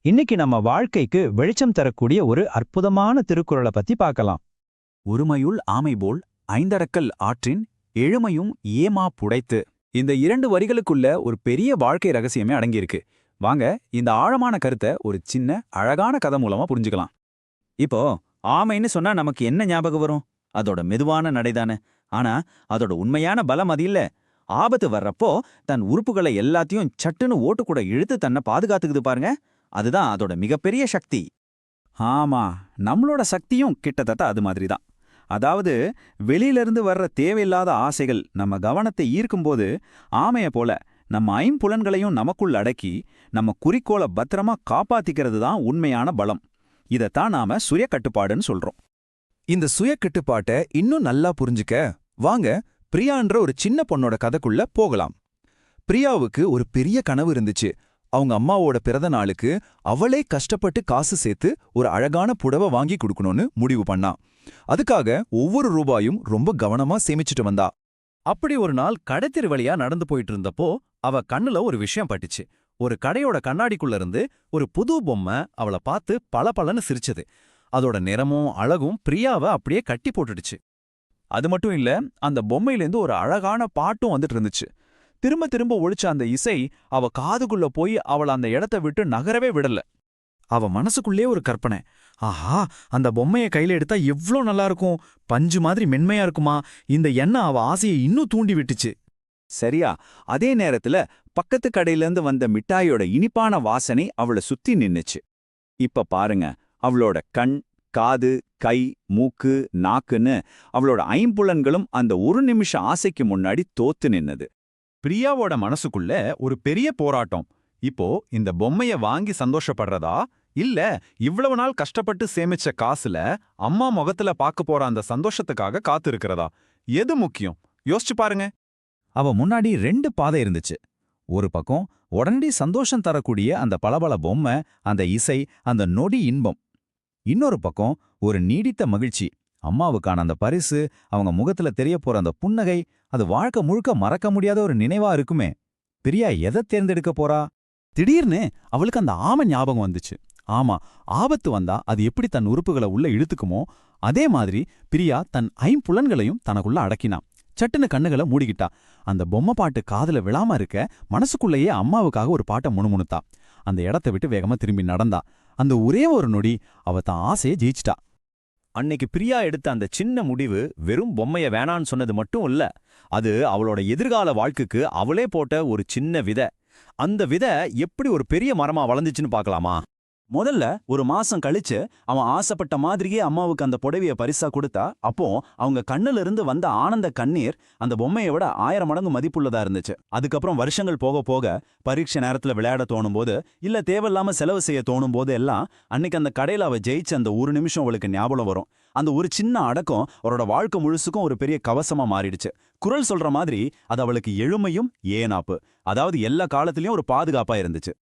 இன்னைக்கு நம்ம வாழ்க்கைக்கு வெளிச்சம் தரக்கூடிய ஒரு அற்புதமான திருக்குறளை பத்தி பார்க்கலாம். ஒருமையுள் ஆமைபோல் ஐந்தடக்கல் ஆற்றின் எழுமையும் ஏமா புடைத்து. இந்த 2 வரிகளுக்குள்ள ஒரு பெரிய வாழ்க்கை ரகசியமே அடங்கியிருக்கு. வாங்க இந்த ஆழமான கருத்தை ஒரு சின்ன அழகான கதை மூலமா புரிஞ்சுக்கலாம். இப்போ ஆமைன்னு சொன்னா நமக்கு என்ன ஞாபகம் வரும்? அதோட மெதுவான நடைதானே. ஆனா அதோட உண்மையான பலம் அது இல்ல. ஆபத்து வர்றப்போ தன் உறுப்புகளை எல்லாத்தையும் சட்டுன்னு ஓட்டுக்கூட இழுத்து தன்னை பாதுகாத்துக்குது பாருங்க. அதுதான் அதோட மிகப்பெரிய சக்தி. ஆமா, நம்மளோட சக்தியும் கிட்டத்தட்ட அது மாதிரி தான். அதாவது வெளியிலிருந்து வர்ற தேவையில்லாத ஆசைகள் நம்ம கவனத்தை ஈர்க்கும்போது ஆமைய போல நம்ம ஐம்புலன்களையும் நமக்குள் அடக்கி நம்ம குறிக்கோளை பத்திரமா காப்பாத்திக்கிறது தான் உண்மையான பலம். இதைத்தான் நாம சுய கட்டுப்பாடுன்னு சொல்றோம். இந்த சுய கட்டுப்பாட்டை இன்னும் நல்லா புரிஞ்சுக்க வாங்க பிரியான்ற ஒரு சின்ன பொண்ணோட கதைக்குள்ள போகலாம். பிரியாவுக்கு ஒரு பெரிய கனவு இருந்துச்சு. அவங்க அம்மாவோட பிறந்த நாளுக்கு அவளே கஷ்டப்பட்டு காசு சேர்த்து ஒரு அழகான புடவை வாங்கி கொடுக்கணும்னு முடிவு பண்ணா. அதுக்காக ஒவ்வொரு ரூபாயும் ரொம்ப கவனமா சேமிச்சுட்டு வந்தா. அப்படி ஒரு நாள் கடைத்தெரு வழியா நடந்து போயிட்டு இருந்தப்போ அவ கண்ணுல ஒரு விஷயம் பட்டுச்சு. ஒரு கடையோட கண்ணாடிக்குள்ள இருந்து ஒரு புது பொம்மை அவளை பார்த்து பளபளன்னு சிரிச்சது. அதோட நிறமும் அழகும் பிரியாவை அப்படியே கட்டி போட்டுடுச்சு. அது மட்டும் இல்ல, அந்த பொம்மையிலேருந்து ஒரு அழகான பாட்டும் வந்துட்டு இருந்துச்சு. திரும்ப திரும்ப ஒழிச்ச அந்த இசை அவ காதுக்குள்ள போய் அவள அந்த இடத்த விட்டு நகரவே விடல. அவ மனசுக்குள்ளே ஒரு கற்பனை. ஆஹா, அந்த பொம்மைய கையில எடுத்தா எவ்ளோ நல்லா இருக்கும், பஞ்சு மாதிரி மென்மையா இருக்குமா. இந்த எண்ணம் அவ ஆசையை இன்னும் தூண்டி விட்டுச்சு. சரியா, அதே நேரத்துல பக்கத்து கடையிலேருந்து வந்த மிட்டாயோட இனிப்பான வாசனை அவளை சுத்தி நின்னுச்சு. இப்ப பாருங்க, அவளோட கண், காது, கை, மூக்கு, நாக்குன்னு அவளோட ஐம்புலன்களும் அந்த ஒரு நிமிஷ ஆசைக்கு முன்னாடி தோத்து நின்னது. பிரியாவோட மனசுக்குள்ள ஒரு பெரிய போராட்டம். இப்போ இந்த பொம்மைய வாங்கி சந்தோஷப்படுறதா, இல்ல இவ்வளவு நாள் கஷ்டப்பட்டு சேமிச்ச காசுல அம்மா முகத்துல பார்க்க போற அந்த சந்தோஷத்துக்காக காத்து இருக்கிறதா? எது முக்கியம்? யோசிச்சு பாருங்க. அவ முன்னாடி 2 பாதை இருந்துச்சு. ஒரு பக்கம் உடனடி சந்தோஷம் தரக்கூடிய அந்த பளபள பொம்மை, அந்த இசை, அந்த நொடி இன்பம். இன்னொரு பக்கம் ஒரு நீடித்த மகிழ்ச்சி, அம்மாவுக்கான அந்த பரிசு, அவங்க முகத்துல தெரிய போற அந்த புன்னகை. அது வாழ்க்கை முழுக்க மறக்க முடியாத ஒரு நினைவா இருக்குமே. பிரியா எதை தேர்ந்தெடுக்க போறா? திடீர்னு அவளுக்கு அந்த ஆமை ஞாபகம் வந்துச்சு. ஆமா, ஆபத்து வந்தா அது எப்படி தன் உறுப்புகளை உள்ள இழுத்துக்குமோ அதே மாதிரி பிரியா தன் ஐம்புலன்களையும் தனக்குள்ள அடக்கினா. சட்டுன்னு கண்ணுகளை மூடிக்கிட்டா. அந்த பொம்மை பாட்டு காதுல விழாம இருக்க மனசுக்குள்ளேயே அம்மாவுக்காக ஒரு பாட்டை முணுமுணுத்தா. அந்த இடத்தை விட்டு வேகமா திரும்பி நடந்தா. அந்த ஒரே ஒரு நொடி அவ தான் ஆசையை ஜெயிச்சிட்டா. அன்னைக்கு பிரியா எடுத்த அந்த சின்ன முடிவு வெறும் பொம்மைய வேணான்னு சொன்னது மட்டும் இல்ல, அது அவளோட எதிர்கால வாழ்க்கைக்கு அவளே போட்ட ஒரு சின்ன விதை. அந்த விதை எப்படி ஒரு பெரிய மரமா வளர்ந்துச்சுன்னு பார்க்கலாமா? முதல்ல ஒரு மாசம் கழிச்சு அவன் ஆசைப்பட்ட மாதிரியே அம்மாவுக்கு அந்த புடவைய பரிசா கொடுத்தா. அப்போ அவங்க கண்ணுல இருந்து வந்த ஆனந்த கண்ணீர் அந்த பொம்மையை விட 1000 மடங்கு மதிப்புள்ளதா இருந்துச்சு. அதுக்கப்புறம் வருஷங்கள் போக போக பரீட்சை நேரத்துல விளையாட தோணும் போது, இல்ல தேவையில்லாம செலவு செய்ய தோணும் போது எல்லாம் அன்னைக்கு அந்த கடையில அவ ஜெயிச்ச அந்த ஒரு நிமிஷம் அவளுக்கு ஞாபகம் வரும். அந்த ஒரு சின்ன அடக்கம் அவரோட வாழ்க்கை முழுசுக்கும் ஒரு பெரிய கவசமா மாறிடுச்சு. குறள் சொல்ற மாதிரி அது அவளுக்கு எழுமையும் ஏனாப்பு, அதாவது எல்லா காலத்திலயும் ஒரு பாதுகாப்பா இருந்துச்சு.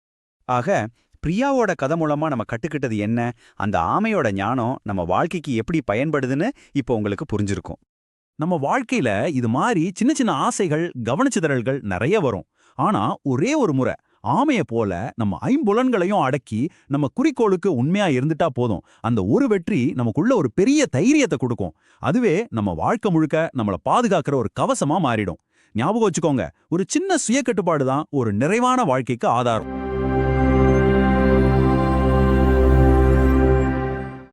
ஆக பிரியாவோட கதை மூலமா நம்ம கட்டுக்கிட்டது என்ன? அந்த ஆமையோட ஞானம் நம்ம வாழ்க்கைக்கு எப்படி பயன்படுதுன்னு இப்போ உங்களுக்கு புரிஞ்சிருக்கும். நம்ம வாழ்க்கையில இது மாதிரி சின்ன சின்ன ஆசைகள், கவனச்சிதறல்கள் நிறைய வரும். ஆனா ஒரே ஒரு முறை ஆமைய போல நம்ம ஐம்புலன்களையும் அடக்கி நம்ம குறிக்கோளுக்கு உண்மையா இருந்துட்டா போதும். அந்த ஒரு வெற்றி நமக்குள்ள ஒரு பெரிய தைரியத்தை கொடுக்கும். அதுவே நம்ம வாழ்க்கை முழுக்க நம்மளை பாதுகாக்கிற ஒரு கவசமா மாறிடும். ஞாபகம் வச்சுக்கோங்க, ஒரு சின்ன சுய கட்டுப்பாடு தான் ஒரு நிறைவான வாழ்க்கைக்கு ஆதாரம்.